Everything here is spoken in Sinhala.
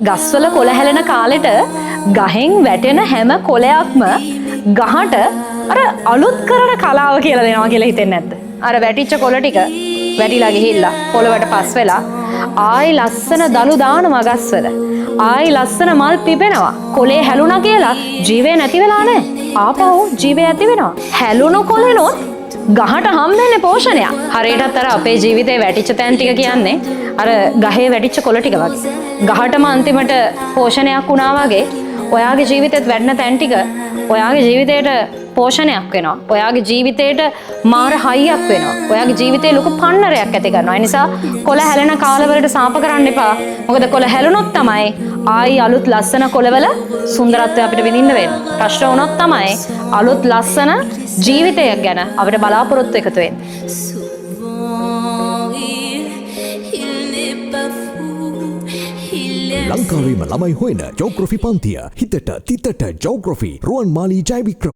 ගස්වල කොළ හැලෙන කාලෙට ගහෙන් වැටෙන හැම කොළයක්ම ගහට අර අලුත් කරන කලාව කියලා දෙනවා කියලා හිතෙන්නේ නැද්ද? අර වැටිච්ච කොළ ටික වැටිලා ගිහිල්ලා පොළවට පස් වෙලා ආයි ලස්සන දළු දානවා ගස්වල. ආයි ලස්සන මල් පිපෙනවා. කොළේ හැලුණා කියලා ජීවේ නැති වෙලා නැහැ. ආපහු ජීවේ ඇති වෙනවා. හැලුණු කොළනොත් ගහට හම්බෙන්නේ පෝෂණයක්. හරියටත් අර අපේ ජීවිතේ වැටිච්ච තැන් ටික කියන්නේ අර ගහේ වැටිච්ච කොළ ටික වගේ. ගහටම අන්තිමට පෝෂණයක් වුණා වගේ ඔයාගේ ජීවිතේත් වැඩන තැන් ටික ඔයාගේ ජීවිතේට පෝෂණයක් වෙනවා. ඔයාගේ ජීවිතේට මාර හයියක් වෙනවා. ඔයාගේ ජීවිතේ ලොකු පන්නරයක් ඇති කරනවා. ඒ නිසා කොළ හැලෙන කාලවලට සාප කරන්න එපා. මොකද කොළ හැලුණොත් තමයි ආයි අලුත් ලස්සන කොළවල සුන්දරත්වය අපිට විඳින්න වෙන්නේ. ප්‍රශ්න වුණොත් තමයි අලුත් ලස්සන ජීවිතයක් ගැන අපිට බලාපොරොත්තු එකතු වෙන්නේ. ලංකාවේම ළමයි හොයන ජෝග්‍රෆි පන්තිය හිතට තිතට ජෝග්‍රෆි රුවන් මාලී ජයවික්‍රම